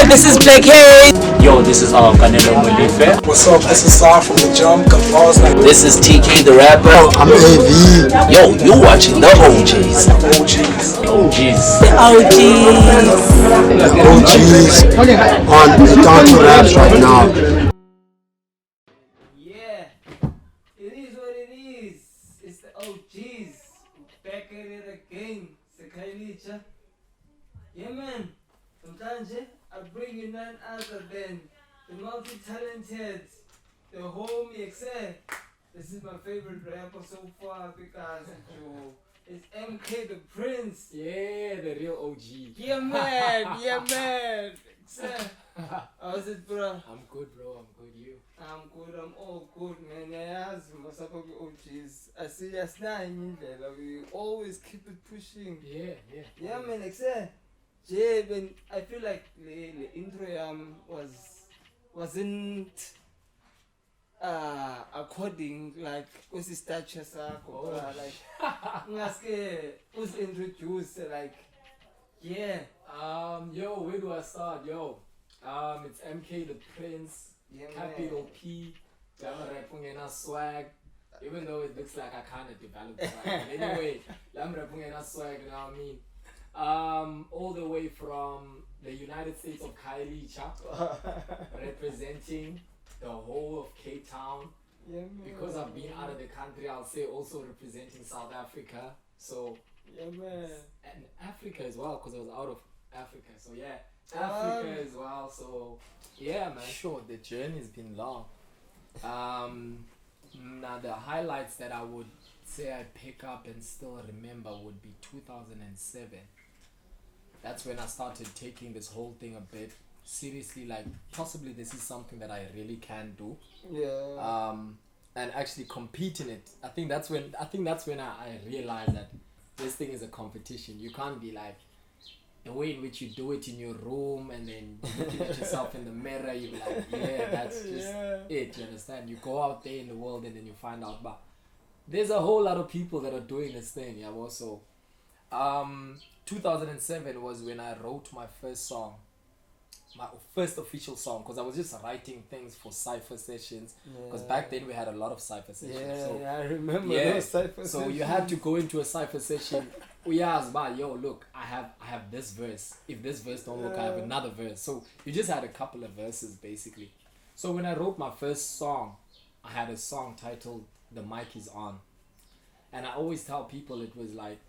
This is Black Haze. Yo, this is Canelo Molife. What's up? This is Saw from the Jump. This is TK the rapper. I'm AV. Yo, you watching the OGEES. OGEES. OGEES. The OGEEs on Untitled Chapter right now. Yeah, it is what it is. It's the OGEES. Back at it again. Sekhailicha. Yeah, man. Sometimes I bring you none other than the multi-talented, the homie except. This is my favorite rapper so far because it's MK the Prince. Yeah, the real OG. Yeah, man. Yeah, man. How's it, bro? I'm good, bro. I'm good. You? I'm good, I'm all good, man. Yes, OGEES. I see us now in there. We always keep it pushing. Yeah. Man, except yeah, man, I feel like the intro wasn't according like what's the stature like was introduced like yeah. Yo, where do I start? Yo, it's MK the Prince, Yeah, capital man. P, Lamrapungena swag. Even though it looks like I kind of developed swag. But anyway, Lamrapungena swag, you know what I mean? All the way from the United States of Khayelitsha, representing the whole of Cape Town. Yeah, man. Because I've been out of the country, I'll say also representing South Africa. So Yeah, man. and Africa as well, because I was out of Africa. So yeah, Africa as well. So yeah, man. Sure, the journey's been long. Now the highlights that I would say I pick up and still remember would be 2007. That's when I started taking this whole thing a bit seriously. Like possibly this is something that I really can do. Yeah. And actually compete in it. I think that's when I realized that this thing is a competition. You can't be like the way in which you do it in your room and then looking at yourself in the mirror, you're like, yeah, that's just it, you understand? You go out there in the world and then you find out, but there's a whole lot of people that are doing this thing. Yeah, also 2007 was when I wrote my first song, my first official song, because I was just writing things for cypher sessions, because back then we had a lot of cypher sessions. Yeah, I remember those cypher So sessions. you had to go into a cypher session. We asked, but yo, look, I have this verse. If this verse don't work, I have another verse. So you just had a couple of verses basically. So when I wrote my first song, I had a song titled "The Mic Is On," and I always tell people it was like,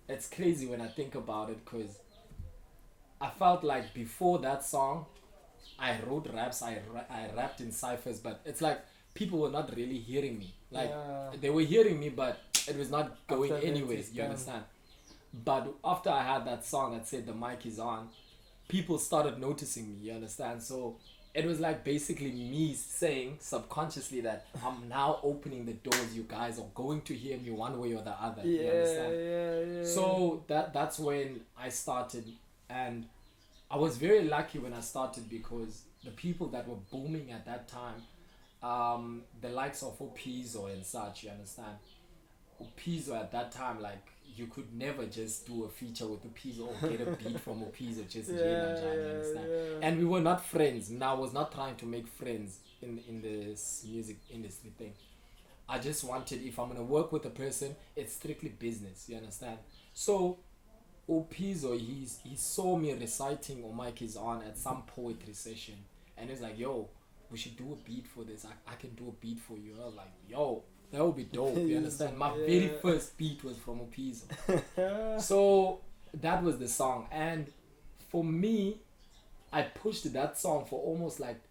it's crazy when I think about it, because I felt like before that song, I wrote raps, I rapped in cyphers, but it's like people were not really hearing me. Like they were hearing me, but it was not going anyways. You understand? But after I had that song that said "The Mic Is On," people started noticing me. You understand? So it was like basically me saying subconsciously that I'm now opening the doors. You guys are going to hear me one way or the other. You understand? Yeah. So that's when I started, and I was very lucky when I started because the people that were booming at that time, the likes of OGEES and such, you understand? OGEES at that time, like you could never just do a feature with OGEES or get a beat from OGEES or just you understand? And we were not friends. Now I was not trying to make friends in this music industry thing. I just wanted, if I'm gonna work with a person, it's strictly business, you understand? So OGEES, he saw me reciting "Oh Mic Is On" at some poetry session, and he's like, yo, we should do a beat for this. I can do a beat for you. I was like, yo, that would be dope. You understand? My very first beat was from OGEES. So that was the song, and for me, I pushed that song for almost like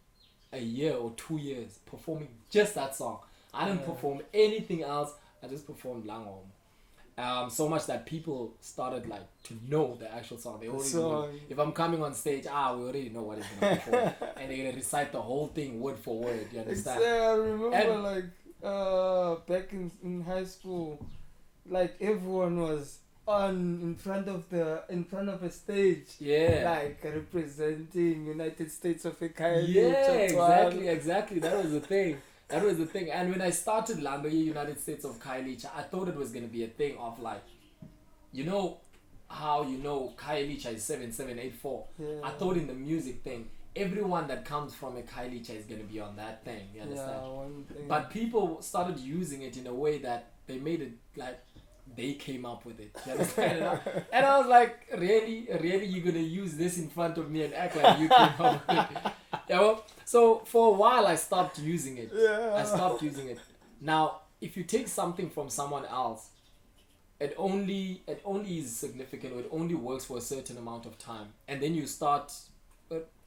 a year or 2 years, performing just that song. I didn't perform anything else. I just performed Langom. So much that people started like to know the actual song. They already know. If I'm coming on stage, we already know what it's gonna perform, and they're gonna recite the whole thing word for word. You understand? I remember back in high school, like everyone was in front of a stage. Yeah. Like representing United States of America. Yeah, exactly. That was the thing. And when I started Lando United States of Khayelitsha, I thought it was gonna be a thing of like, you know how Khayelitsha is 7784. Yeah. I thought in the music thing everyone that comes from a Kailicha is gonna be on that thing. You understand? Yeah, one thing. But people started using it in a way that they made it like they came up with it. You understand? And I was like, really, you're gonna use this in front of me and act like you came up with it? Yeah. Well, so for a while I stopped using it. Yeah. I stopped using it. Now, if you take something from someone else, it only is significant, or it only works for a certain amount of time, and then you start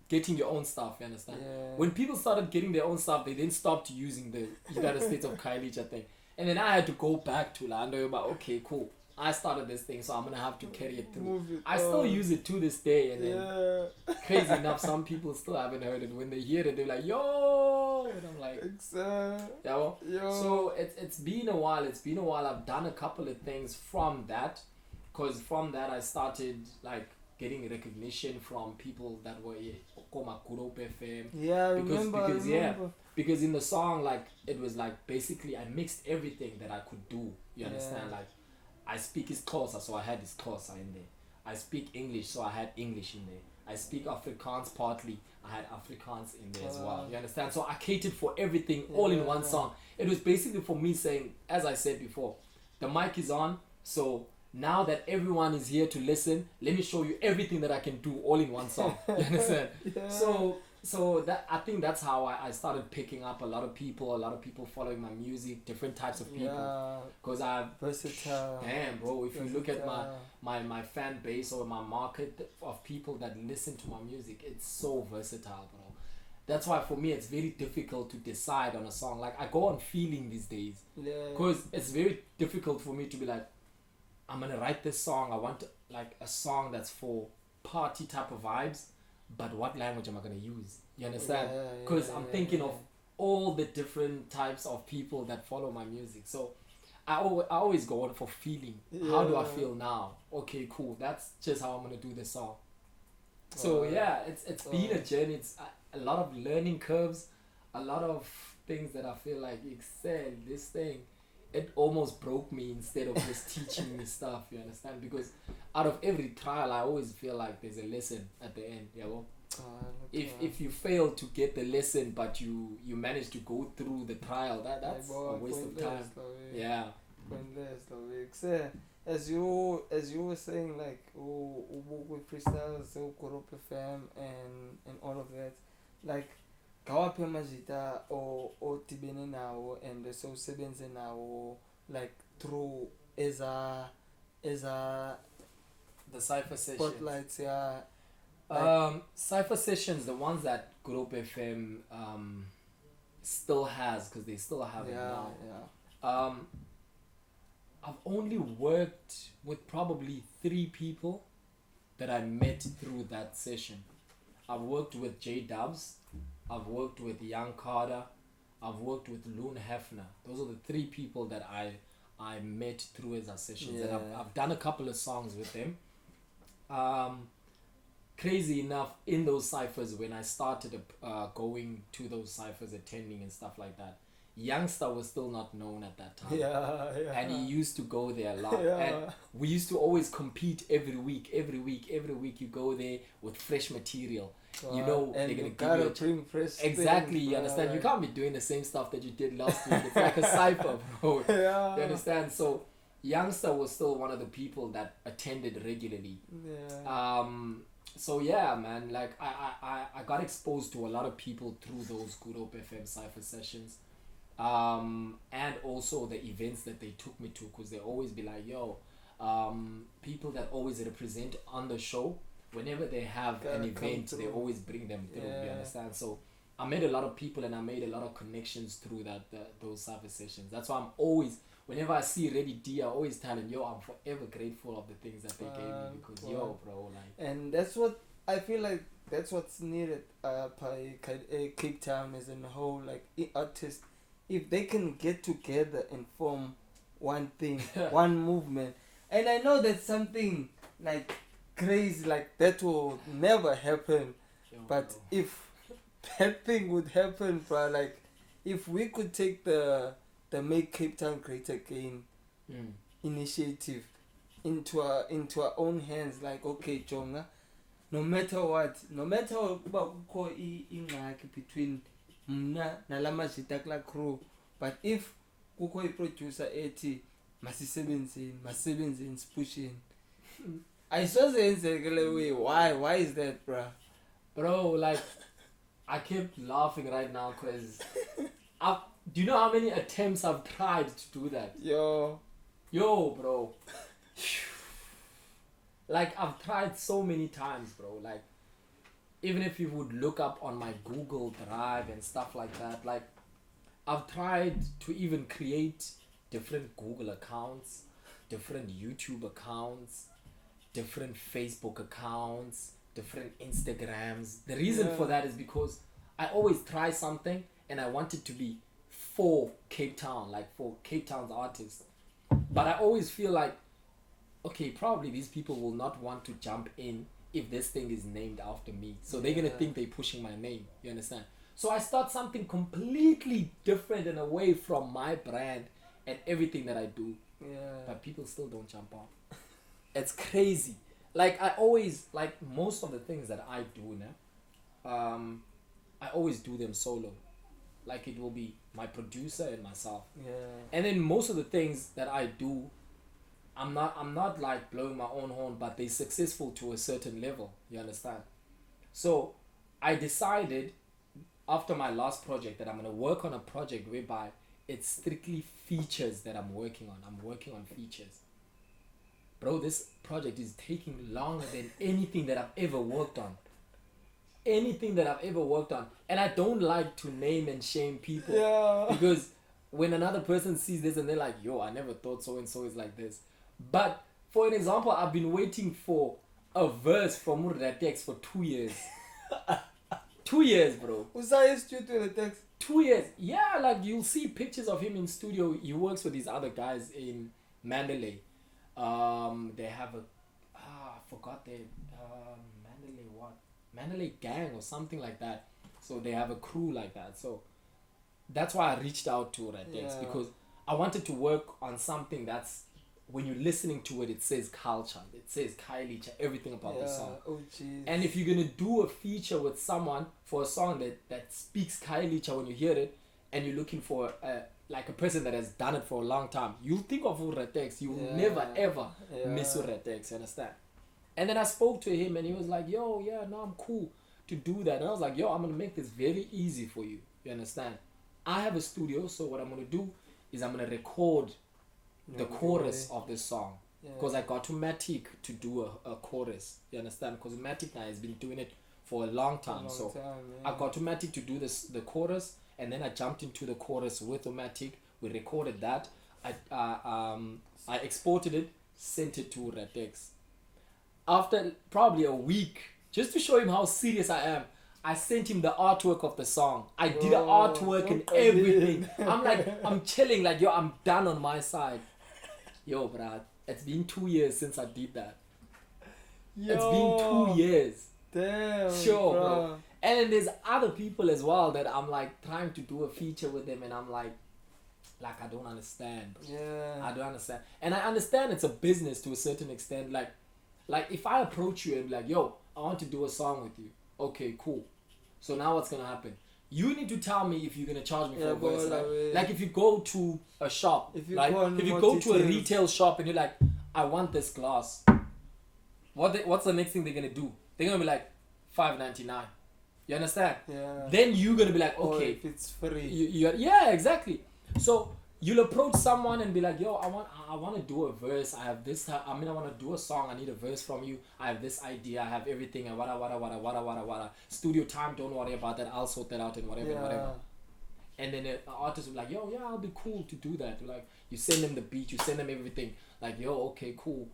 getting your own stuff. You understand? Yeah. When people started getting their own stuff, they then stopped using the United States of Kailicha thing, and then I had to go back to Lando. But okay, cool. I started this thing, so I'm gonna have to carry it through. Move it I still on. use it to this day, and then Yeah. crazy enough, some people still haven't heard it. When they hear it, they're like, "Yo!" And I'm like, "Yeah, well." Yo. So it's been a while. It's been a while. I've done a couple of things from that, cause from that I started like getting recognition from people that were Koma Kurope FM. Yeah, I remember. Because in the song, like, it was like basically I mixed everything that I could do. You understand? Yeah. Like, I speak Xhosa, so I had Xhosa in there. I speak English, so I had English in there. I speak Afrikaans partly, I had Afrikaans in there as well. You understand? So I catered for everything all in one song. It was basically for me saying, as I said before, the mic is on, so now that everyone is here to listen, let me show you everything that I can do all in one song. You understand? Yeah. So that, I think that's how I started picking up a lot of people following my music, different types of people. Yeah. Because I've Versatile. damn, bro, if you look at Versatile. my fan base or my market of people that listen to my music, it's so versatile, bro. That's why for me it's very difficult to decide on a song. Like, I go on feeling these days, Yeah. because it's very difficult for me to be like, I'm gonna write this song, I want like a song that's for party type of vibes, but what language am I gonna use? You understand? Because I'm thinking of all the different types of people that follow my music. So I always go on for feeling. How do I feel now? Okay, cool. That's just how I'm gonna do this song. So yeah, it's been a journey. It's a lot of learning curves, a lot of things that I feel like, excel, this thing, it almost broke me instead of just teaching me stuff. You understand? Because out of every trial, I always feel like there's a lesson at the end. Yeah, well, if you fail to get the lesson, but you manage to go through the trial, that's a waste of time. Yeah. Pointless, though. As you were saying, like, with freestyles, so Kurope FM and all of that, like, kawaphi amajita otibene nawo and so sebenze nawo, like, through eza The Cypher sessions. spotlights, yeah. Cypher sessions, the ones that Group FM still has, because they still have it now. Yeah. I've only worked with probably 3 people that I met through that session. I've worked with J Dubs, I've worked with Young Carter, I've worked with Loon Hefner. Those are the 3 people that I met through as sessions. Yeah. And I've done a couple of songs with them. Crazy enough, in those ciphers, when I started going to those ciphers, attending and stuff like that, Youngster was still not known at that time. Yeah. And he used to go there a lot. Yeah. And we used to always compete every week. You go there with fresh material. You know, and they're going you to gotta give you bring fresh exactly, things, you understand? like, You can't be doing the same stuff that you did last week. It's like a cipher, bro. Yeah. You understand? So Youngster was still one of the people that attended regularly. Yeah. So yeah, man, like I got exposed to a lot of people through those Kurope FM cipher sessions. And also the events that they took me to, because they always be like, yo, people that always represent on the show, whenever they have an event, they always bring them through. Yeah. You understand? So I met a lot of people and I made a lot of connections through those cipher sessions. That's why I'm always, whenever I see Reddy D, I always tell him, yo, I'm forever grateful of the things that they gave me, because yo, bro, like. And that's what I feel like. That's what's needed by Cape Town as a whole, like artists. If they can get together and form one thing, one movement, and I know that something like crazy like that will never happen, but Bro. if that thing would happen, bro, like if we could take the Make Cape Town Great Again initiative into our own hands, like, okay, Jonga, no matter what, no matter ukuba kukho ingxaki between mna nalamajita kula crew, but if kukho iproducer ethi masisebenzeni sipusheni, ayisoze yenzeke le way. Why is that, Bro, like, I kept laughing right now because do you know how many attempts I've tried to do that? Yo, bro. Like, I've tried so many times, bro. Like, even if you would look up on my Google Drive and stuff like that, like, I've tried to even create different Google accounts, different YouTube accounts, different Facebook accounts, different Instagrams. The reason for that is because I always try something and I want it to be for Cape Town, like for Cape Town's artists. But I always feel like, okay, probably these people will not want to jump in if this thing is named after me. So they're going to think they're pushing my name. You understand? So I start something completely different and away from my brand and everything that I do. yeah. But people still don't jump on. It's crazy. Like, I always, like, most of the things that I do now, I always do them solo. Like, it will be my producer and myself. Yeah. And then most of the things that I do, I'm not like blowing my own horn, but they're successful to a certain level. You understand? So I decided after my last project that I'm gonna work on a project whereby it's strictly features that I'm working on. I'm working on features. Bro, this project is taking longer than anything that I've ever worked on. Anything that I've ever worked on. And I don't like to name and shame people. Yeah. Because when another person sees this and they're like, yo, I never thought so and so is like this. But for an example, I've been waiting for a verse from Uratex for 2 years. 2 years, bro. Usai studio the text. 2 years. Yeah, like you'll see pictures of him in studio. He works with these other guys in Mandalay. They have I forgot their Mandalay what? Mandalay gang or something like that. So they have a crew like that. So that's why I reached out to Ratex because I wanted to work on something that's, when you're listening to it, it says culture, it says Kylie, everything about the song. OGEES. And if you're gonna do a feature with someone for a song that speaks Kylie when you hear it, and you're looking for like a person that has done it for a long time, you'll think of Uratex. You will never ever miss Uratex. You understand? And then I spoke to him, and he was like, "Yo, yeah, no, I'm cool to do that." And I was like, "Yo, I'm gonna make this very easy for you. You understand? I have a studio, so what I'm gonna do is I'm gonna record the chorus of this song because I got to Matic to do a chorus. You understand? Because Matic now has been doing it for a long time. I got to Matic to do the chorus, and then I jumped into the chorus with Matic. We recorded that. I exported it, sent it to Ratex. After probably a week, just to show him how serious I am, I sent him the artwork of the song. I did the artwork and everything. I'm like, I'm chilling, like, yo, I'm done on my side. Yo, bruh, it's been 2 years since I did that. Yo. It's been 2 years. Damn. Sure, bro. And then there's other people as well that I'm like trying to do a feature with them, and I'm like I don't understand. Yeah. I don't understand. And I understand it's a business to a certain extent. Like if I approach you and be like, yo, I want to do a song with you. Okay, cool. So now what's gonna happen? You need to tell me if you're gonna charge me for a verse. Like if you go to a shop, if you go to a retail shop and you're like, I want this glass. What's the next thing they're gonna do? They're gonna be like $5.99. You understand? Yeah. Then you're gonna be like, okay, if it's free. Yeah, exactly. So you'll approach someone and be like, yo, I want to do a verse. I have this. I want to do a song. I need a verse from you. I have this idea. I have everything. And wada. Studio time. Don't worry about that. I'll sort that out and whatever. And then the artist will be like, yo, yeah, I'll be cool to do that. Like, you send them the beat. You send them everything. Like, yo, okay, cool.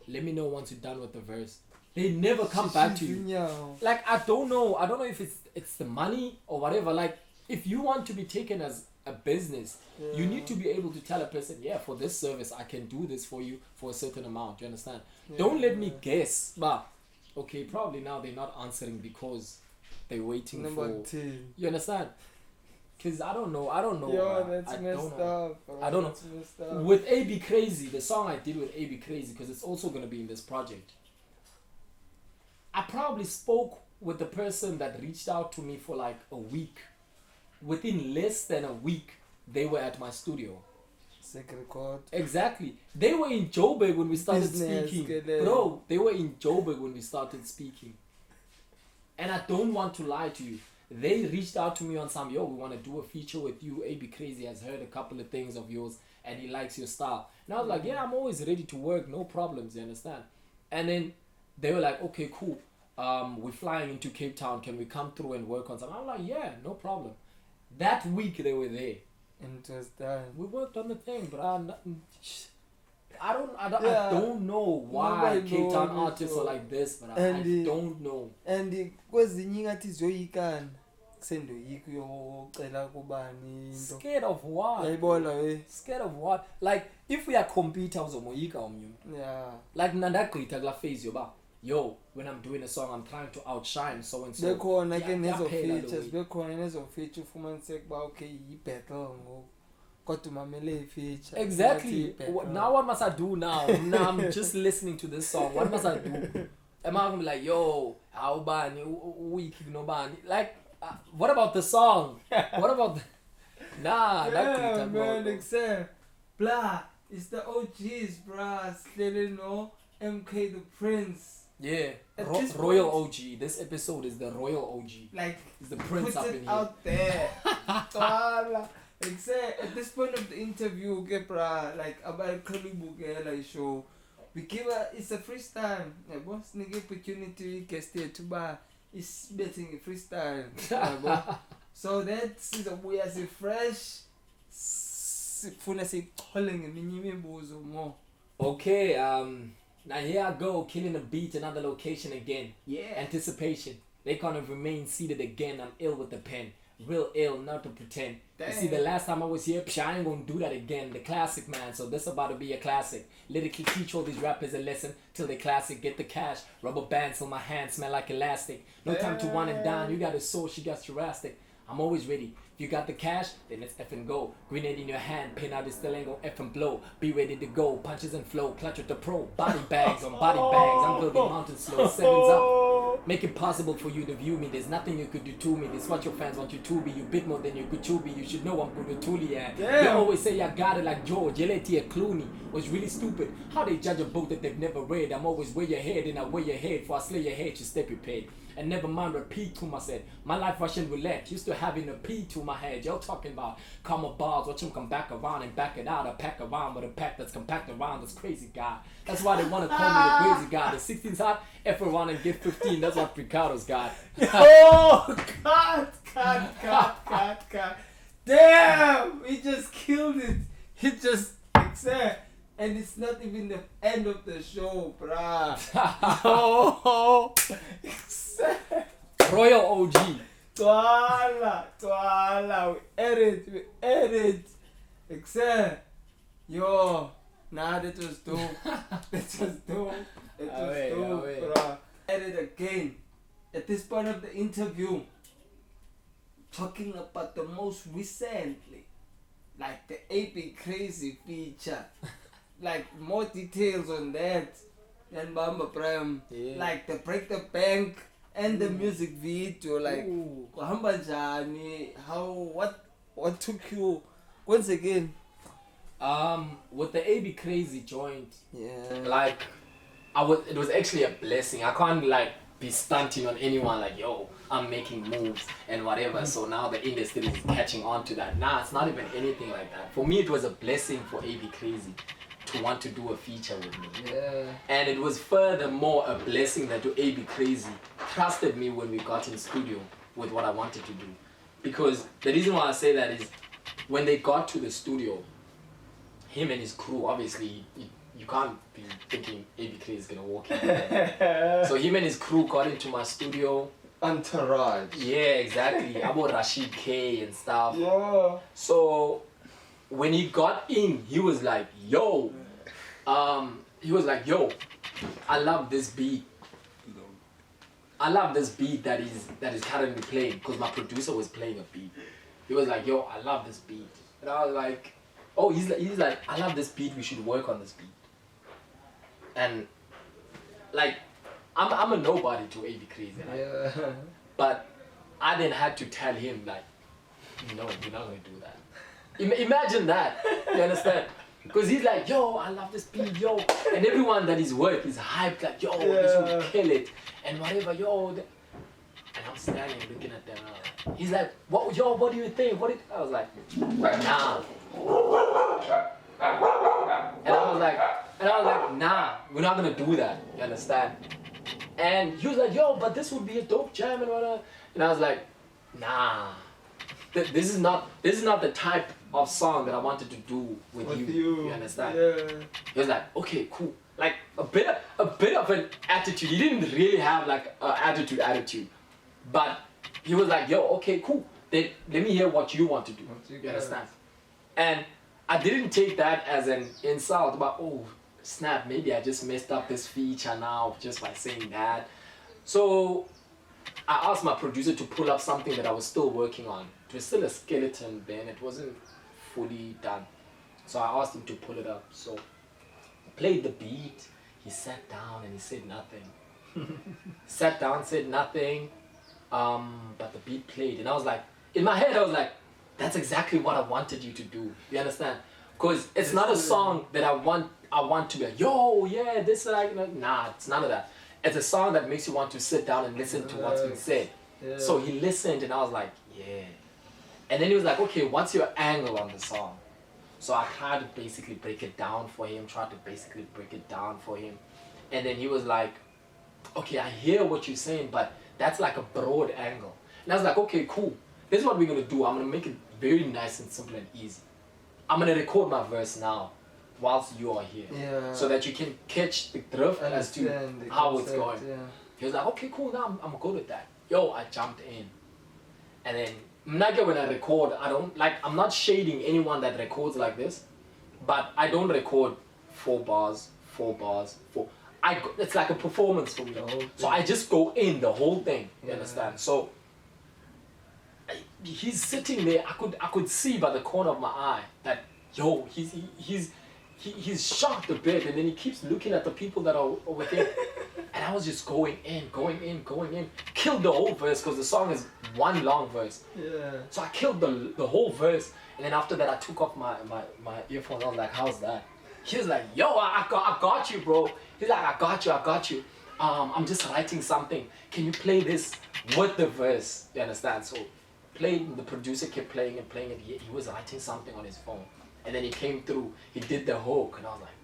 Let me know once you're done with the verse. They never come back to you. Like, I don't know if it's the money or whatever. Like, if you want to be taken as a business, you need to be able to tell a person, yeah, for this service I can do this for you for a certain amount. You understand? Don't let me guess. But okay, probably now they're not answering because they're waiting for 10. You understand? Because I don't know. Yo, that's messed up. Bro. I don't know. With AB Crazy, the song I did with AB Crazy, because it's also gonna be in this project, I probably spoke with the person that reached out to me for like a week. Within less than a week, they were at my studio. Second chord. Exactly. They were in Joburg when we started Business, speaking. get it. Bro, they were in Joburg when we started speaking. And I don't want to lie to you. They reached out to me on some, yo, we want to do a feature with you. AB Crazy has heard a couple of things of yours and he likes your style. And I was like, yeah, I'm always ready to work. No problems, you understand? And then they were like, okay, cool. We're flying into Cape Town. Can we come through and work on something? I'm like, yeah, no problem. That week they were there. And it was done. We worked on the thing, but I don't know why Nobody Cape Town knows, artists bro. are like this, but I And don't know. And kwezinye ngathi zoyikana kusendoyika uyocela kubani into. Scared of what? Uyayibona we? Scared of what? Like if we are computer uzomoyika omnye. Yeah. Like nandagqitha kula phase yoba, yo, when I'm doing a song I'm trying to outshine so and so. Bekhona ke nezo Yaphela features, lo bekhona nezo feature ufumaniseke ba okay yi-battle ngoku. Kodwa umamele i-feature. Exactly. Battle. Now what must I do now? Now I'm just listening to this song. What must I do? Am I gonna be like, yo, how bani, weak nobani? Like, what about the song? What about the... Nah, Yeah, that man, bro. except blah, it's the OGs, bruh. Still no MK the Prince. Yeah, At this Royal point- OG. This episode is the Royal OG. Like, It's the prince put up it in here. out there. Twala. Except at this point of the interview, okay, bruh, like about like show. We give it's a freestyle. Yeah, boss, nigga opportunity guest here to buy. It's betting a freestyle. Yabo. So that's the way I say fresh. Funa say calling a mini bozo more. Okay, now here I go, killing a beat, another location again. Yeah. Anticipation. They can't remain seated again. I'm ill with the pen. Real ill, not to pretend. You see, the last time I was here, I ain't gonna do that again. The classic, man. So this about to be a classic. Lyrically teach all these rappers a lesson till they classic. Get the cash. Rubber bands till my hands smell like elastic. No time to one and dine. You got a soul, she got Jurassic. I'm always ready. If you got the cash, then let's effing go. Grenade in your hand, pin out the still ain't gon' effing blow. Be ready to go, punches and flow, clutch with the pro. Body bags on body bags, I'm building mountains slow. Sevens up, make it possible for you to view me. There's nothing you could do to me. This is what your fans want you to be. You bit more than you could chew be. You should know I'm good with Tuli and they always say I got it like George. Yeleti Clooney was really stupid. How they judge a book that they've never read. I'm always way ahead and I way ahead. For I slay your head, you stay prepared. And never mind repeat to myself. My life Russian roulette. Used to having a P to my head. Y'all talking about karma bars. Watch them come back around and back it out. A pack around with a pack that's compact around this crazy guy. That's why they want to call me the crazy guy. The 16's hot. F around and get 15. That's what Ricardo's got. Oh, cut. Damn, he just killed it. He just accept. And it's not even the end of the show, bruh. Oh, Royal OG. Twala. We edit. Except, yo, nah, that was dope. That was dope. Away. Bruh. Edit again. At this point of the interview, talking about the most recently, like the AP Crazy feature. Like more details on that than Bamba Prime. Yeah. Like the Break the Bank and the music video. Like Ooh. kuhamba njani, how what took you once again? With the AB Crazy joint, Yeah. like it was actually a blessing. I can't like be stunting on anyone like, yo, I'm making moves and whatever. So now the industry is catching on to that. Nah, it's not even anything like that. For me, it was a blessing for AB Crazy to want to do a feature with me. Yeah. And it was furthermore a blessing that AB Crazy trusted me when we got in studio with what I wanted to do. Because the reason why I say that is when they got to the studio, him and his crew, obviously, you can't be thinking AB Crazy is gonna walk in. So him and his crew got into my studio. Entourage. Yeah, exactly. About Rashid K and stuff. Yeah. So when he got in, he was like, yo, I love this beat. I love this beat that is currently playing, because my producer was playing a beat. He was like, yo, I love this beat. And I was like, oh, he's like, I love this beat, we should work on this beat. And like, I'm a nobody to AB Crazy, right? Yeah. But I then had to tell him like, no, you're not gonna do that. Imagine that. You understand? Because he's like, yo, I love this beat, yo, and everyone that is work is hyped like, yo, this will kill it, and whatever, yo. And I'm standing looking at them. He's like, what, yo, what do you think? What? I was like, nah. And I was like, nah, we're not gonna do that. You understand? And he was like, yo, but this would be a dope jam and whatever. And I was like, nah. This is not the type of song that I wanted to do with you. You understand? Yeah. He was like, okay, cool. Like a bit of an attitude. He didn't really have like an attitude, but he was like, yo, okay, cool. Then let me hear what you want to do. You understand? And I didn't take that as an insult, but oh snap, maybe I just messed up this feature now just by saying that. So I asked my producer to pull up something that I was still working on. It was still a skeleton then, it wasn't fully done. So I asked him to pull it up. So I played the beat, he sat down and he said nothing. Sat down, said nothing, but the beat played. And I was like, in my head I was like, that's exactly what I wanted you to do. You understand? Because it's not a song that I want to be like, yo, yeah, this like, nah, it's none of that. It's a song that makes you want to sit down and listen to what's being said. Yeah. So he listened and I was like, yeah. And then he was like, okay, what's your angle on the song? So I tried to basically break it down for him, And then he was like, okay, I hear what you're saying, but that's like a broad angle. And I was like, okay, cool. This is what we're gonna do. I'm gonna make it very nice and simple and easy. I'm gonna record my verse now whilst you are here. Yeah. So that you can catch the drift as to how it's going. Yeah. He was like, okay, cool, now I'm good with that. Yo, I jumped in. And then, when I record, I'm not shading anyone that records like this, but I don't record 4 bars. It's like a performance for me. So I just go in the whole thing, you understand? So, he's sitting there, I could see by the corner of my eye that, yo, he's shocked a bit, and then he keeps looking at the people that are with him. And I was just going in, killed the whole verse, because the song is one long verse. Yeah. So I killed the whole verse, and then after that I took off my earphones. I was like, how's that? He was like, yo, I got you, bro. He's like, I got you. I'm just writing something. Can you play this with the verse? You understand? So the producer kept playing it. He was writing something on his phone. And then he came through, he did the hook, and I was like,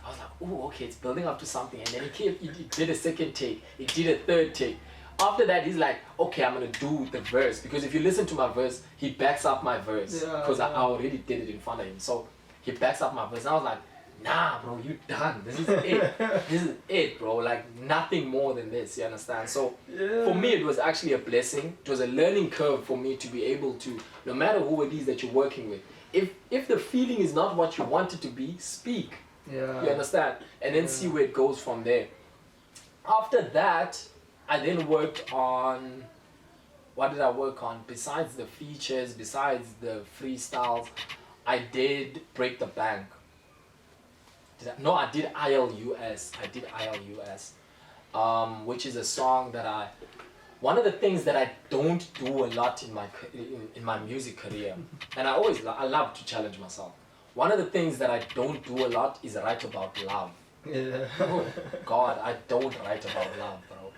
I was like, oh, okay, it's building up to something. And then he did a second take, he did a third take. After that, he's like, okay, I'm gonna do the verse. Because if you listen to my verse, he backs up my verse. Because I already did it in front of him. So he backs up my verse. And I was like, nah, bro, you done. This is it. This is it, bro. Like, nothing more than this, you understand? So for me, it was actually a blessing. It was a learning curve for me to be able to, no matter who it is that you're working with, if the feeling is not what you want it to be, speak. Yeah. You understand? And then see where it goes from there. After that, I then worked on, what did I work on? Besides the features, besides the freestyles, I did Break the Bank. I did ILUS. Which is a song that one of the things that I don't do a lot in my music career, and I love to challenge myself. One of the things that I don't do a lot is write about love. Yeah. Oh God, I don't write about love, bro.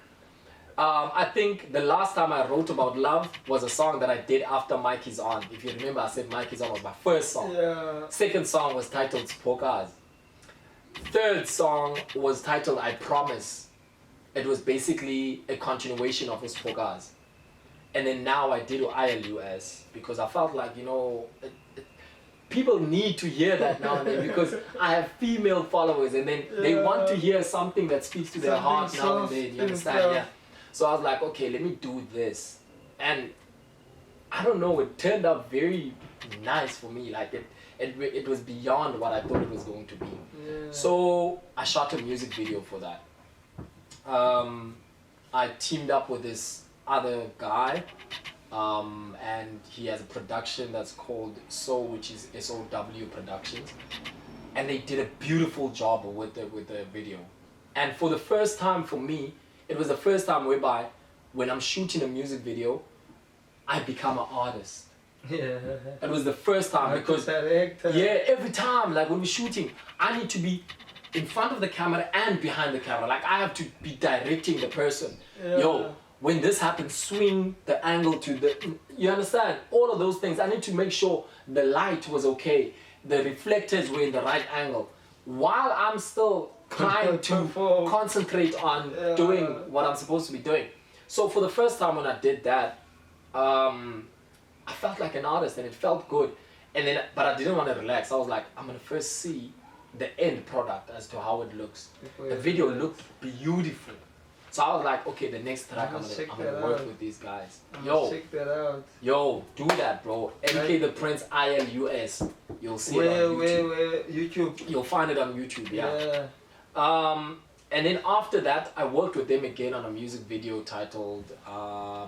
I think the last time I wrote about love was a song that I did after Mike Is On. If you remember, I said Mike Is On was my first song. Yeah. Second song was titled Spokas. Third song was titled I Promise. It was basically a continuation of his Spokas. And then now I did ILUS because I felt like, people need to hear that now and then because I have female followers and then they want to hear something that speaks to their heart now and then, you understand? Yeah. So I was like, okay, let me do this. And I don't know, it turned out very nice for me. Like it was beyond what I thought it was going to be. Yeah. So I shot a music video for that. I teamed up with this other guy, and he has a production that's called SOW, which is SOW Productions, and they did a beautiful job with the video. And for the first time for me, it was the first time whereby when I'm shooting a music video, I become an artist. Yeah. It was the first time because director. yeah, every time like when we're shooting, I need to be in front of the camera and behind the camera. Like I have to be directing the person. Yeah. Yo, when this happens, swing the angle to the, you understand? All of those things. I need to make sure the light was okay. The reflectors were in the right angle. While I'm still trying to concentrate on doing what I'm supposed to be doing. So for the first time when I did that, I felt like an artist and it felt good. And then, but I didn't want to relax. I was like, I'm gonna first see the end product as to how it looks. The video looked beautiful. So I was like, okay, the next track I'm gonna work with these guys. Check that out. Yo, do that, bro. MK the Prince ILUS. You'll see it on YouTube. Where YouTube? You'll find it on YouTube, yeah. And then after that, I worked with them again on a music video titled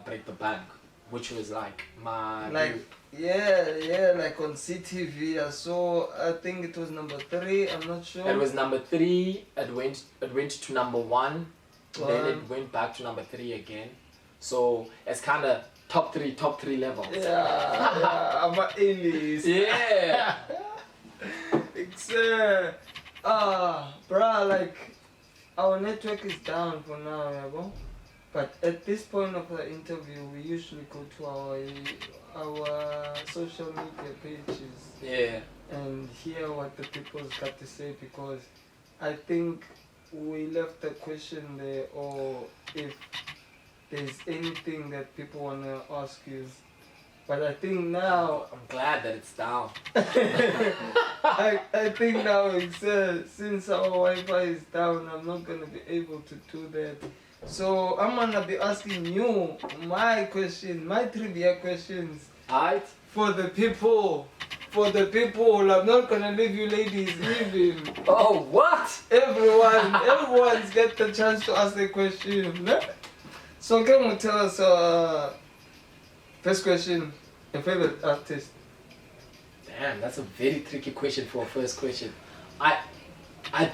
Break the Bank, which was like my... Like, like on CTV, I saw, I think it was number 3, I'm not sure. It was number 3, it went to number 1, then it went back to number 3 again. So it's kind of top 3 levels. Yeah, I'm an A-list. Yeah. It's, bruh, like, our network is down for now, yeah, bro. But at this point of the interview, we usually go to our social media pages. Yeah. And hear what the people's got to say, because I think we left the question there, or if there's anything that people want to ask you. But I think now... I'm glad that it's down. I think now it's, since our Wi-Fi is down, I'm not going to be able to do that. So I'm going to be asking you my question, my trivia questions. Alright? For the people. For the people. I'm not going to leave you ladies leaving. Oh, what? Everyone's get the chance to ask the question. So can you tell us, first question, your favorite artist? Damn, that's a very tricky question for a first question. I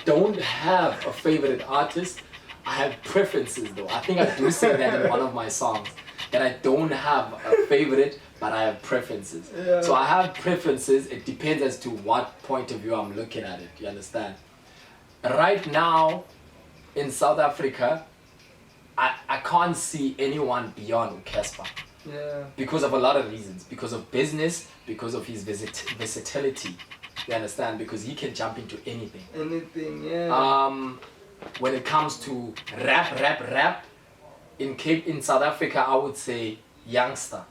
don't have a favorite artist. I have preferences though. I think I do say that in one of my songs. That I don't have a favorite, but I have preferences. Yeah. So I have preferences. It depends as to what point of view I'm looking at it. You understand? Right now, in South Africa, I can't see anyone beyond Casper. Yeah. Because of a lot of reasons. Because of business, because of his versatility. You understand? Because he can jump into anything. Anything, yeah. When it comes to rap, in South Africa, I would say Youngster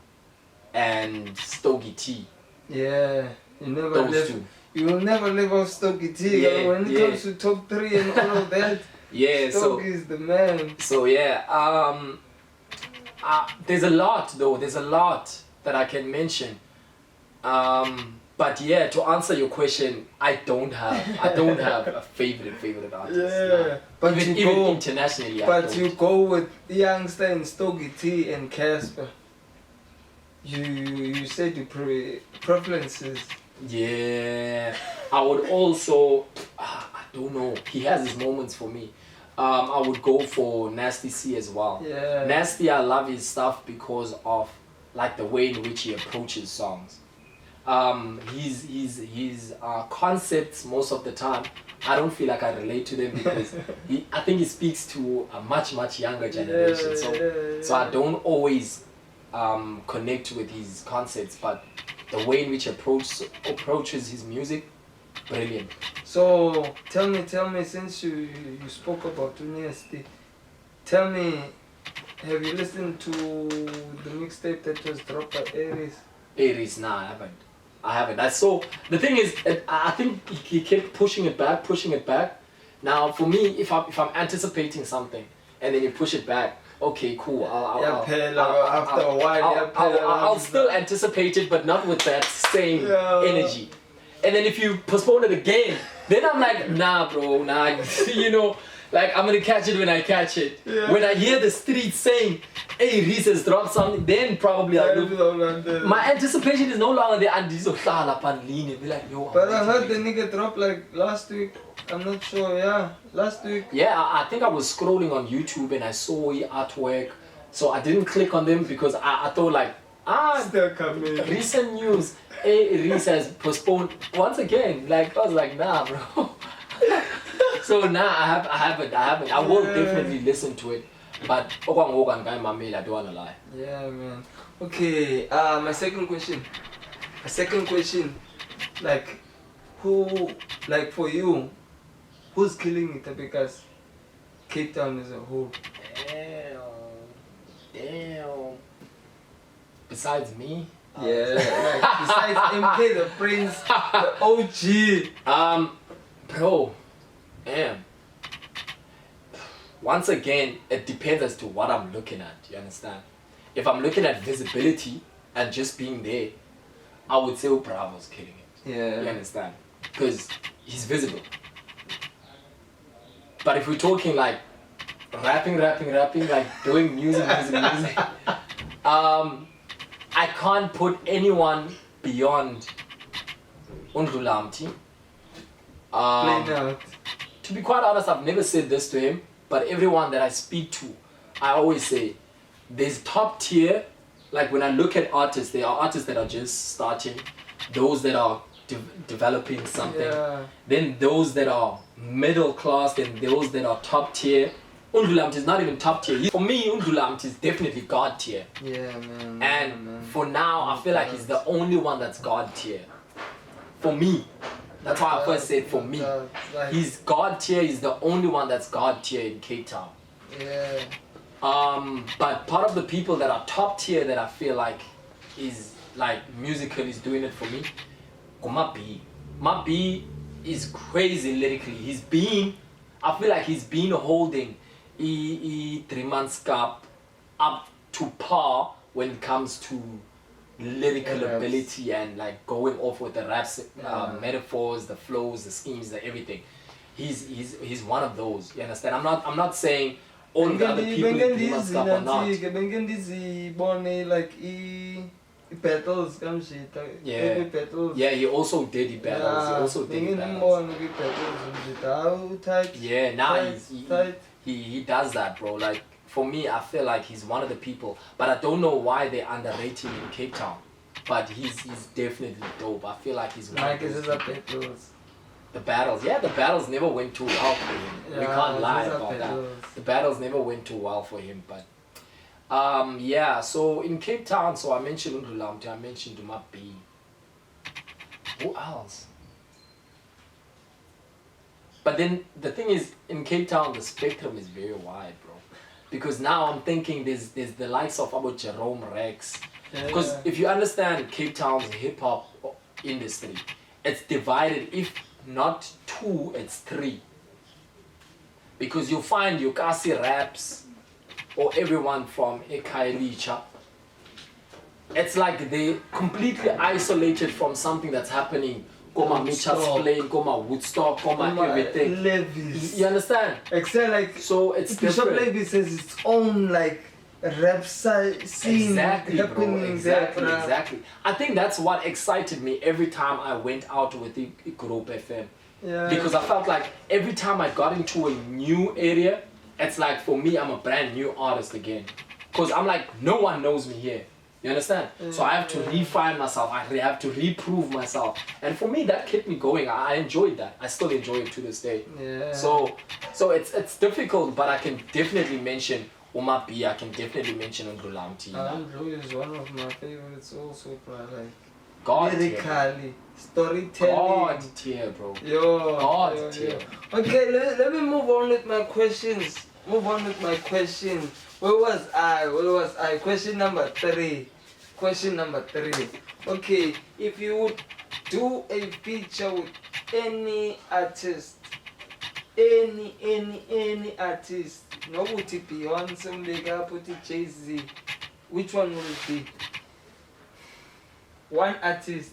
and Stogie T. Yeah. Those two. You will never leave off Stogie T. Yeah, when it comes to top 3 and all of that, Yeah, Stogie is the man. So yeah, there's a lot though. There's a lot that I can mention. But yeah, to answer your question, I don't have a favorite artist. Yeah, No. but even internationally. But you go with Youngster and Stogie T and Casper. You said you preferences. Yeah, I would also. I don't know. He has his moments for me. I would go for Nasty C as well. Yeah. Nasty, I love his stuff because of like the way in which he approaches songs. His concepts most of the time, I don't feel like I relate to them because I think he speaks to a much younger generation. So I don't always connect with his concepts, but the way in which he approaches his music, brilliant. So tell me, since you spoke about Nasty, tell me, have you listened to the mixtape that was dropped by Aries? Aries, nah, I haven't. I saw, the thing is, I think he kept pushing it back. Now for me, if I'm anticipating something and then you push it back, okay, cool. I'll still anticipate it, but not with that same energy. And then if you postpone it again, then I'm like, nah, bro, nah. You know, Like, I'm gonna catch it when I catch it. Yeah. When I hear the streets saying, hey, Reese has dropped something, then probably I'll look. My anticipation is no longer there. And be like, yo, But I heard the nigga drop like last week. I'm not sure, yeah. Last week. Yeah, I think I was scrolling on YouTube and I saw the artwork. So I didn't click on them because I thought like, Still coming. recent news, Reese has postponed once again. Like, I was like, nah, bro. So now I haven't. I will definitely listen to it. But I don't wanna lie. Yeah, man. Okay, my second question. Like, who, like for you, who's killing it? Because Cape Town as a whole. Damn. Besides me? Yeah, like besides MK, the Prince, the OG. Bro, damn. Once again, it depends as to what I'm looking at, you understand? If I'm looking at visibility and just being there, I would say Bravo's killing it. Yeah. You understand? Because he's visible. But if we're talking like rapping, like doing music, I can't put anyone beyond Undlulamti. Plain out. To be quite honest, I've never said this to him, but everyone that I speak to, I always say, there's top tier, like when I look at artists, there are artists that are just starting, those that are developing something, then those that are middle class, then those that are top tier. Undlulamti is not even top tier. For me, Undlulamti is definitely God tier. Yeah, man. And for now, I feel like he's the only one that's God tier. For me. That's why I first said for me. He's God tier, he's the only one that's God tier in Cape Town. Yeah. But part of the people that are top tier that I feel like is like musically is doing it for me, Mabi. Mabi is crazy lyrically. I feel like he's been holding 3 months Cup up to par when it comes to lyrical ability and like going off with the raps, metaphors, the flows, the schemes, the everything. He's one of those. You understand? I'm not saying all the other people in 3 months Cup are not. Battles, Yeah, he also did the battles. Yeah, now he does that, bro. Like for me, I feel like he's one of the people, but I don't know why they underrate him in Cape Town. But he's definitely dope. I feel like he's one of those people. The battles, the battles never went too well for him. We can't lie about that. The battles never went too well for him, but. So in Cape Town, so I mentioned Undlulamti, I mentioned Mabi. Who else? But then the thing is, in Cape Town, the spectrum is very wide, bro. Because now I'm thinking there's the likes of about Jerome Rex. Because if you understand Cape Town's hip hop industry, it's divided. If not 2, it's 3. Because you find Yukasi raps. Or everyone from Ekailicha. It's like they completely isolated from something that's happening. Koma Mitchell's playing, Koma Woodstock, Koma everything. Levis. You understand? Except like, so it's Bishop Levis has its own like rap scene happening Exactly. I think that's what excited me every time I went out with the group FM. Yeah. Because I felt like every time I got into a new area, it's like for me, I'm a brand new artist again. Because I'm like, no one knows me here. You understand? So I have to refine myself. I have to reprove myself. And for me, that kept me going. I enjoyed that. I still enjoy it to this day. Yeah. So it's difficult, but I can definitely mention Mabi. I can definitely mention Undlulamti. Andrew is one of my favorites also, bro. Like, God lyrically, storytelling. God tier, bro. God tier. Okay, let me move on with my questions. Where was I? Question number 3. Okay, if you would do a feature with any artist, any artist, no uti Beyonce, Mega, put Jay-Z, which one will it be? One artist.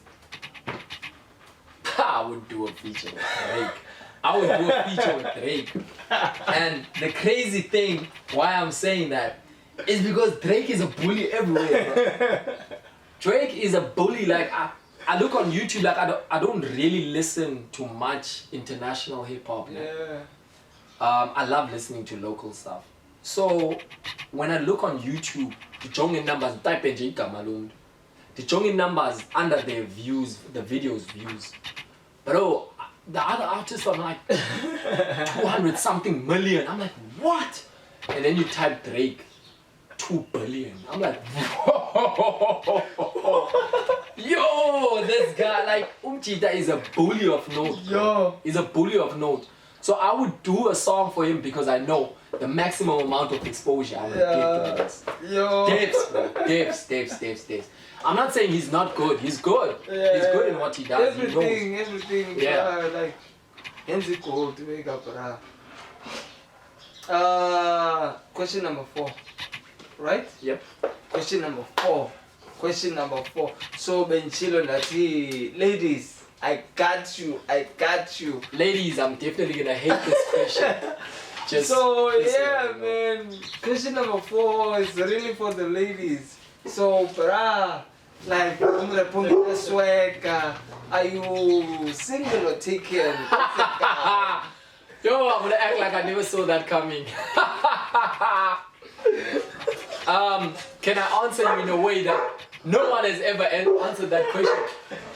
I would do a feature with Drake. I would do a feature with Drake. And the crazy thing, why I'm saying that, is because Drake is a bully everywhere, bro. Drake is a bully. Like I look on YouTube, like I don't really listen to much international hip hop. Yeah. I love listening to local stuff. So when I look on YouTube, the Jongin numbers, type in Malund. The Jongin numbers under their views, the videos views. Bro, the other artists are like 200 something million. I'm like, what? And then you type Drake, 2 billion. I'm like, yo, this guy, like, Umchita is a bully of note. Yo. He's a bully of note. So I would do a song for him because I know the maximum amount of exposure I would get to this. Yo. Daves, bro. Daves. I'm not saying he's not good. He's good. Yeah. He's good in what he does. Everything. Yeah. Like, Henry Cole to wake up. Question number 4. Right? Yep. Question number 4. So Benchilo Nati, ladies, I got you. Ladies, I'm definitely gonna hate this question. Just So listen, yeah, you know. man. Question number 4 is really for the ladies. So, like, swag. Are you single or taken? Yo, I'm gonna act like I never saw that coming. Can I answer you in a way that no one has ever answered that question?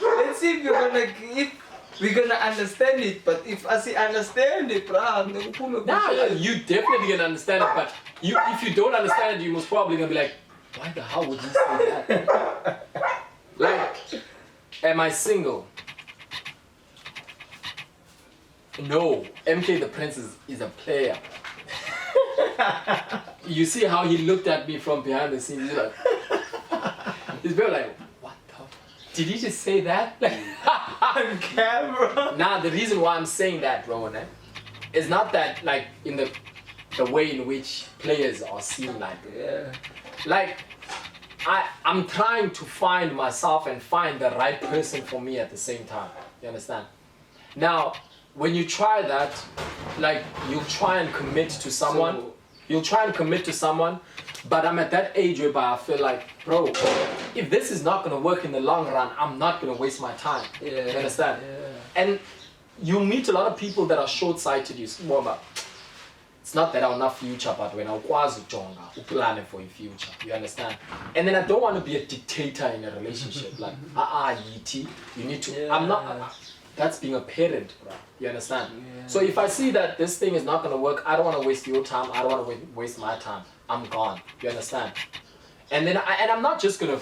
Let's see if we're gonna understand it. But if I say understand it, Nah, you definitely gonna understand it. But if you don't understand it, you most probably gonna be like, why the hell would you say that? Like, am I single? No, MK the Prince is a player. You see how he looked at me from behind the scenes? He's very like, what the? Did he just say that? Like, on camera. Nah, the reason why I'm saying that, Rowan, is not that like in the way in which players are seen like. Yeah. Like, I'm trying to find myself and find the right person for me at the same time. You understand? Now, when you try that, like, you'll try and commit to someone. But I'm at that age whereby I feel like, bro, if this is not gonna work in the long run, I'm not gonna waste my time. Yeah. You understand? Yeah. And you meet a lot of people that are short-sighted. It's not that I'm not future, but when I was younger, planning for a future. You understand? And then I don't want to be a dictator in a relationship. Like, yiti, you need to. Yeah. I'm not. That's being a parent, bro. You understand? Yeah. So if I see that this thing is not gonna work, I don't want to waste your time. I don't want to waste my time. I'm gone. You understand? And then I'm not just gonna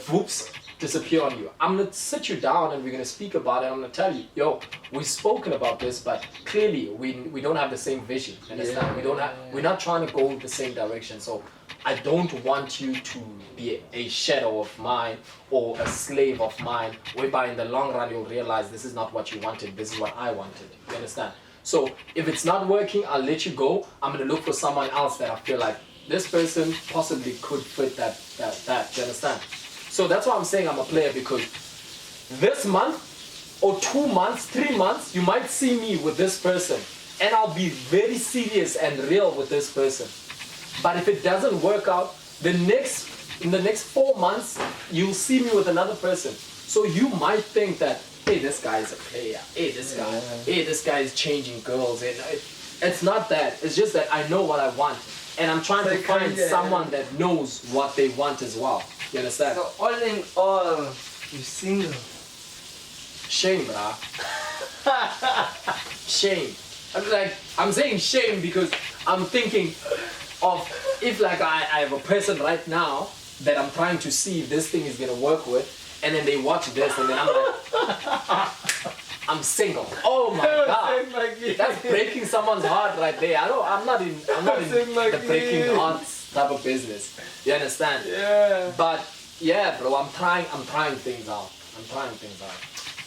disappear on you. I'm gonna sit you down and we're gonna speak about it. I'm gonna tell you, yo, we've spoken about this, but clearly we don't have the same vision. You understand? Yeah. We're not trying to go the same direction. So I don't want you to be a shadow of mine or a slave of mine, whereby in the long run you'll realize this is not what you wanted, this is what I wanted. You understand? So if it's not working, I'll let you go. I'm gonna look for someone else that I feel like this person possibly could fit that. You understand? So that's why I'm saying I'm a player, because this month or 2 months, 3 months, you might see me with this person and I'll be very serious and real with this person. But if it doesn't work out, in the next 4 months, you'll see me with another person. So you might think that, hey, this guy is a player. Hey, this guy is changing girls. And it's not that. It's just that I know what I want. And I'm trying to find someone that knows what they want as well. You understand? So all in all, you single. Shame, brah. Shame. I'm saying shame because I'm thinking of if like I have a person right now that I'm trying to see if this thing is gonna work with, and then they watch this and then I'm like, I'm single. Oh my god. That's breaking someone's heart right there. I'm not in the breaking hearts type of business. You understand? Yeah. But yeah, bro, I'm trying things out.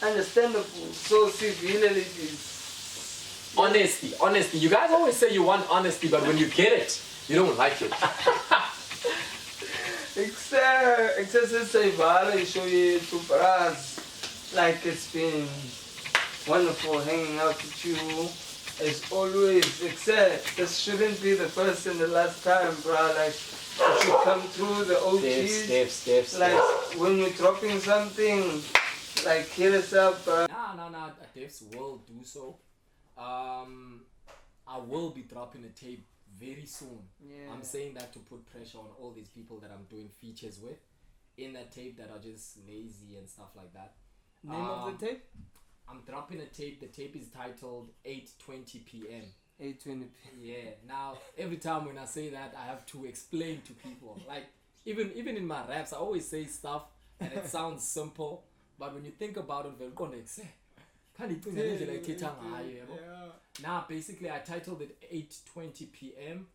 Understandable. So civil it is. Honesty. You guys always say you want honesty, but when you get it, you don't like it. Except show you to us. Like, it's been wonderful hanging out with you, as always, except this shouldn't be the first and the last time, bro. Like, you should come through the OGs. Steps. Like, when you're dropping something, like, hit us up, bro. Nah. Devs will do so. I will be dropping a tape very soon. Yeah. I'm saying that to put pressure on all these people that I'm doing features with in that tape that are just lazy and stuff like that. Name of the tape? I'm dropping a tape. The tape is titled 8:20 p.m. 8:20 Yeah. Now every time when I say that, I have to explain to people. Like even in my raps, I always say stuff and it sounds simple, but when you think about it, very complex. Now basically I titled it 8:20 p.m.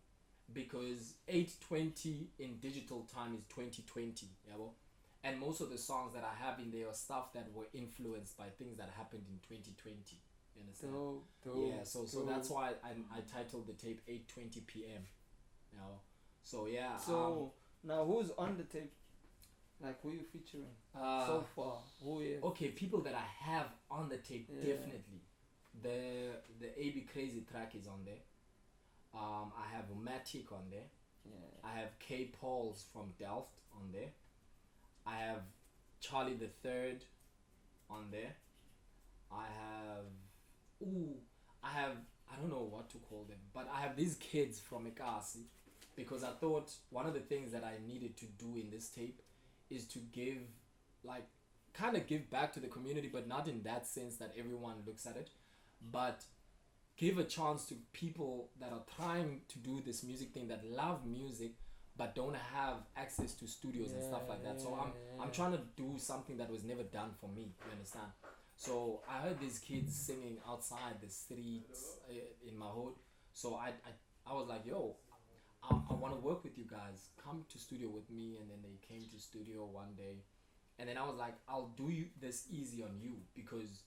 because 8:20 in digital time is 2020. Yeah, well? And most of the songs that I have in there are stuff that were influenced by things that happened in 2020. You understand? Yeah, so that's why I titled the tape 8:20 p.m. You know? So yeah. So now who's on the tape? Like, who you featuring so far? Who is? Okay, people that I have on the tape, definitely. The AB Crazy track is on there. I have Matic on there. Yeah. I have K Pauls from Delft on there. I have Charlie the Third on there. I don't know what to call them, but I have these kids from Ekasi because I thought one of the things that I needed to do in this tape is to give, like, kind of give back to the community, but not in that sense that everyone looks at it, but give a chance to people that are trying to do this music thing, that love music but don't have access to studios and stuff like that. So I'm trying to do something that was never done for me, you understand? So I heard these kids singing outside the streets in my hood, so I was like, yo, I want to work with you guys, come to studio with me. And then they came to studio one day, and then I was like, I'll do this easy on you, because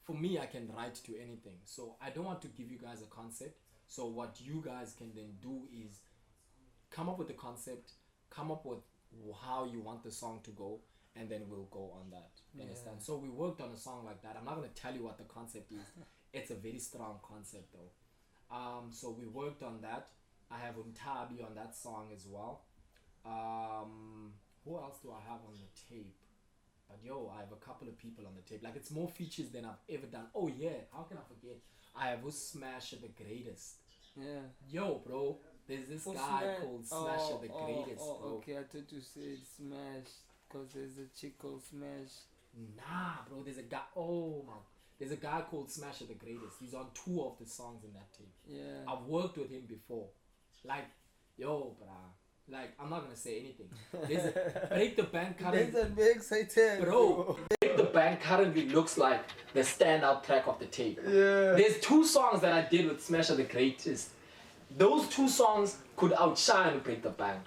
for me I can write to anything, so I don't want to give you guys a concept. So what you guys can then do is come up with the concept, come up with how you want the song to go, and then we'll go on that. You understand? So we worked on a song like that. I'm not going to tell you what the concept is. It's a very strong concept though. So we worked on that. I have Untabi on that song as well. Who else do I have on the tape? But yo, I have a couple of people on the tape. Like, it's more features than I've ever done. Oh yeah, how can I forget? I have Smash the Greatest. Yeah. Yo, bro, there's this guy called Smash the Greatest, bro. Okay, I thought you said Smash because there's a chick called Smash. Nah, bro, there's a guy. Oh my, there's a guy called Smash the Greatest. He's on 2 of the songs in that tape. Yeah. I've worked with him before. Like, yo, bruh. Like, I'm not gonna say anything. There's a Break the Bank currently. There's a big excited. Bro, Break the Bank currently looks like the standout track of the tape. Yeah. There's 2 songs that I did with Smash the Greatest. Those 2 songs could outshine Break the Bank.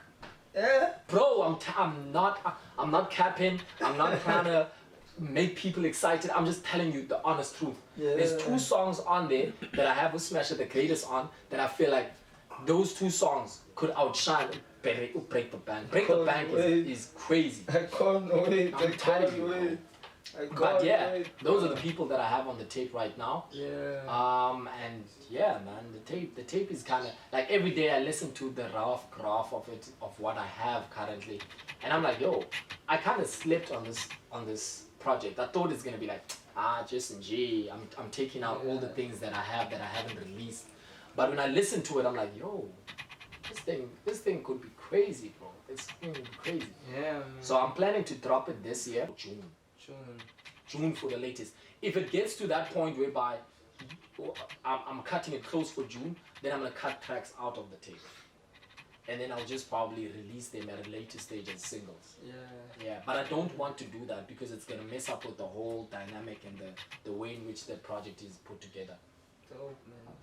Yeah. Bro, I'm not capping. I'm not trying to make people excited. I'm just telling you the honest truth. Yeah. There's 2 songs on there that I have with Smash the Greatest on that I feel like those 2 songs could outshine Break the Bank. Break the Bank is crazy. I can't wait. I'm telling you, bro. But yeah, wait. those are the people that I have on the tape right now. Yeah. And yeah, man, the tape is kind of like every day I listen to the rough graph of it, of what I have currently, and I'm like, yo, I kind of slipped on this project. I thought it's gonna be like, Jason G, I'm taking out all the things that I have that I haven't released. But when I listen to it, I'm like, yo, this thing could be crazy, bro. It's going to be crazy. Yeah, man. So I'm planning to drop it this year, June for the latest. If it gets to that point whereby I'm cutting it close for June, then I'm gonna cut tracks out of the tape, and then I'll just probably release them at a later stage as singles. Yeah, but I don't want to do that because it's gonna mess up with the whole dynamic and the way in which the project is put together. Dope, man,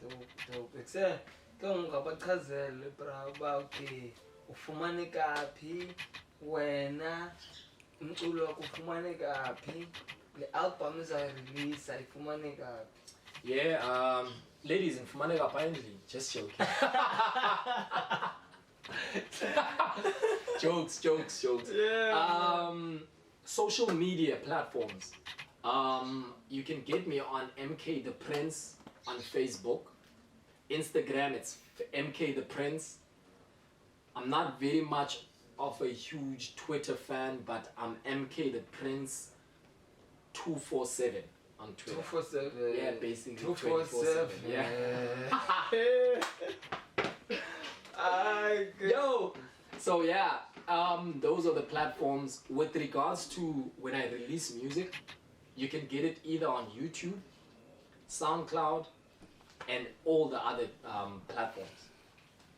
dope. Except, don't go back okay, ufumane kaphi, wena, umculo wakho ufumane kaphi, le album izayirelease ayifumane kaphi. Yeah, ladies in Fumanega apparently, just joking. Jokes. Yeah. Social media platforms. You can get me on MK the Prince on Facebook. Instagram, it's MK the Prince. I'm not very much of a huge Twitter fan, but I'm MK the Prince 247 on Twitter. 247. Yeah, basically 247. 24/7. Yeah. Yo. So yeah, those are the platforms. With regards to when I release music, you can get it either on YouTube, SoundCloud, and all the other platforms,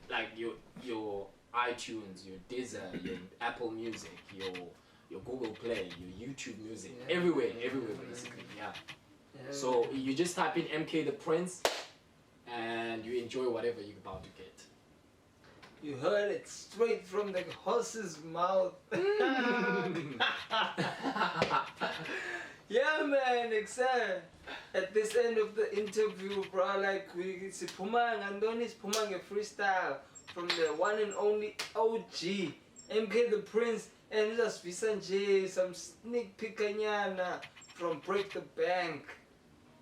like your iTunes, your Deezer, your Apple Music, your Google Play, your YouTube Music, everywhere basically. Yeah. So you just type in MK the Prince, and you enjoy whatever you're about to get. You heard it straight from the horse's mouth. Yeah, man, except at this end of the interview, bro, like siphuma freestyle from the one and only OG, MK the Prince, and just Visanjay, some sneak peekanyana from Break the Bank.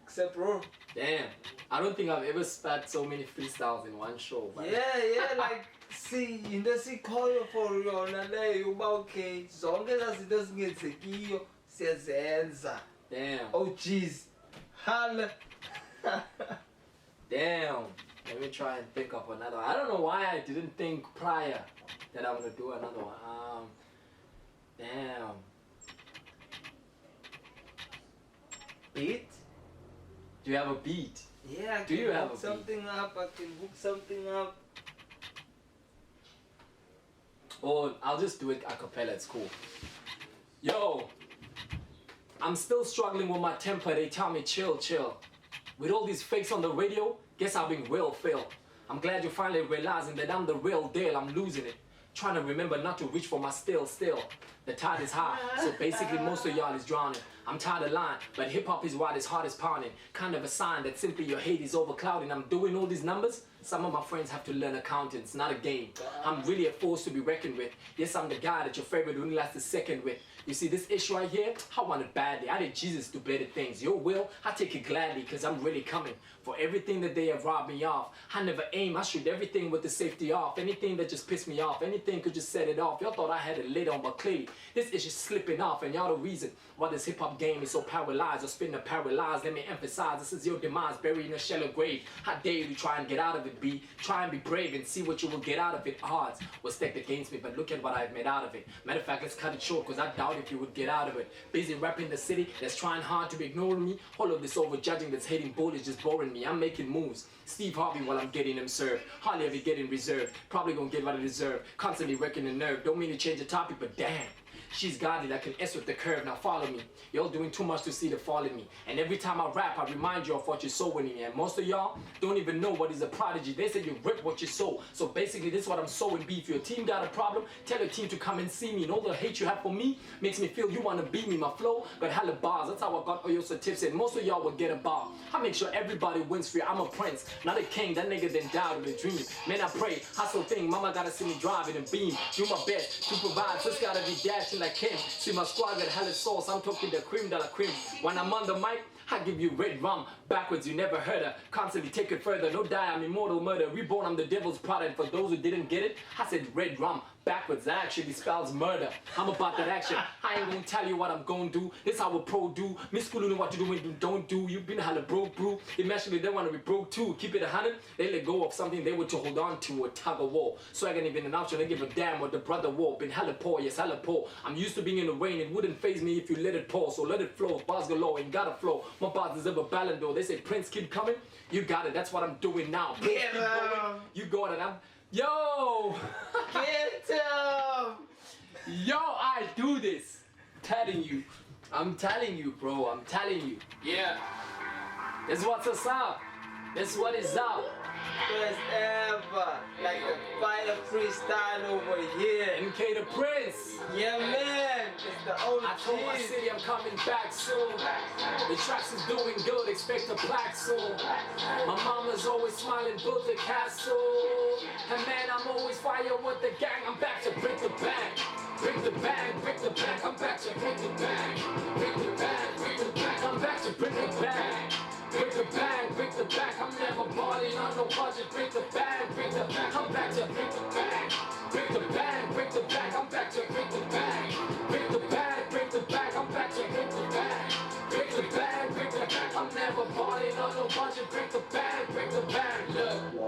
Except, bro. Damn, I don't think I've ever spat so many freestyles in one show. But Yeah, like, see, in the call for yona leyo uba okay, zonke zazinto zingenzekiyo siyazenza. damn, OGEES. Holla. damn. Let me try and think of another one. I don't know why I didn't think prior that I'm gonna do another one. Damn. Beat? Do you have a beat? Yeah, I Do can you have hook a something up, I can hook something up. Or I'll just do it a cappella, it's cool. Yo, I'm still struggling with my temper. They tell me chill, chill. With all these fakes on the radio, guess I've been well failed. I'm glad you're finally realizing that I'm the real deal. I'm losing it. Trying to remember not to reach for my still. The tide is high, so basically most of y'all is drowning. I'm tired of lying, but hip-hop is what his heart is pounding. Kind of a sign that simply your hate is overclouding. I'm doing all these numbers. Some of my friends have to learn accounting. It's not a game. I'm really a force to be reckoned with. Yes, I'm the guy that your favorite only lasts a second with. You see, this issue right here, I want it badly. I did Jesus do better things. Your will, I take it gladly, because I'm really coming for everything that they have robbed me of. I never aim, I shoot everything with the safety off. Anything that just pissed me off, anything could just set it off. Y'all thought I had it lit on, but clearly, this is just slipping off. And y'all the reason why this hip-hop game is so paralyzed or spinning paralyzed. Let me emphasize, this is your demise, buried in a shallow grave. How dare you try and get out of it, B? Try and be brave and see what you will get out of it. Odds were stacked against me, but look at what I've made out of it. Matter of fact, let's cut it short, because I doubt if you would get out of it. Busy rapping the city that's trying hard to be ignoring me. All of this over-judging that's hating bull is just boring me. I'm making moves. Steve Harvey while I'm getting him served. Hardly ever getting reserved. Probably gonna get what I deserve. Constantly wrecking the nerve. Don't mean to change the topic, but damn. She's got it, I can S with the curve, now follow me. Y'all doing too much to see the fall in me. And every time I rap, I remind you of what you sow in me. And most of y'all don't even know what is a prodigy. They say you rip what you sow. So basically this is what I'm sowing B. If your team got a problem, tell your team to come and see me. And all the hate you have for me makes me feel you wanna beat me. My flow got hella bars, that's how I got all your tips. And most of y'all will get a bar. I make sure everybody wins free. I'm a prince, not a king. That nigga then died with a dream. Man, I pray, hustle thing. Mama gotta see me driving and beam. Do my best to provide, just gotta be dashing like him. See my squad got hella sauce, I'm talking the cream de la cream. When I'm on the mic, I give you red rum. Backwards, you never heard her. Constantly take it further. No die, I'm immortal murder. Reborn, I'm the devil's product. For those who didn't get it, I said red rum. Backwards, that actually spells murder. I'm about that action. I ain't gonna tell you what I'm gonna do. This how a pro do. Miss School know what to do when you don't do. You've been hella broke, bro. Eventually, they wanna be broke too. Keep it 100, they let go of something they were to hold on to. A tug of war. So I can even an option. They give a damn what the brother war. Been hella poor, yes, hella poor. I'm used to being in the rain. It wouldn't faze me if you let it pour. So let it flow. Bars galore, ain't gotta flow. My bars deserve a Ballon d'Or. They say Prince keep coming. You got it. That's what I'm doing now. Prince keep going. You got it. Yo! Get him! Yo, I do this. I'm telling you, bro. I'm telling you. Yeah. That's what's up. That's what is up. First ever, like the fire freestyle over here. MK the Prince. Yeah, man. It's the OGEES. I told my city I'm coming back soon. The tracks is doing good, expect a plaque soon. My mama's always smiling, built a castle. And man, I'm always fire with the gang. I'm back to break the bank. Break the bank, break the bank. I'm back to break the bank. Break the bank, break the bank. I'm back to break the bank. Break the bank, break the bank. I'm never balling on no budget. back to break the bag. Break the bag, break the bag, I'm back to break the bag. Break the bag, break the bag, I'm back to break the bag. Break the bag, break the bag, I'm never balling on no budget. Break the bag, look.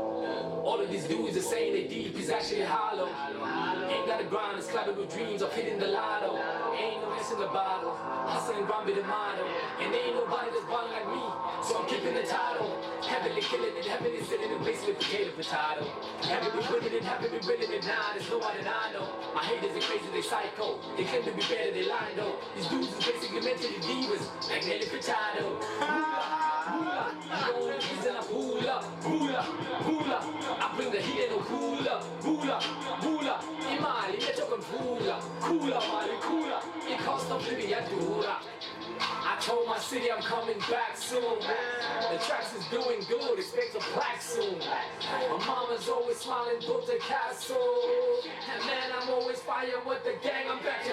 All of these dudes are saying they deep, is actually hollow. Ain't got a grind, it's clubbing with dreams of hitting the lotto. Ain't no missing the bottle, hustling grind be the motto. And ain't nobody that's born like me, so I'm keeping the title. Heavily killing it, heavily sitting in place with potato. Heavily winning it, heavily winning it now, there's nobody that I know. My haters are crazy, they psycho. They claim to be better, they lie though. These dudes is basically mentally divas, like Nelly Furtado. And I pull up. I bring the heat and no cooler. Imali, io gioco in cooler, mali, cooler. It costs no living at dura. I told my city I'm coming back soon. The tracks is doing good, expect a plaque soon. My mama's always smiling, built a castle. And man, I'm always fire with the gang, I'm back to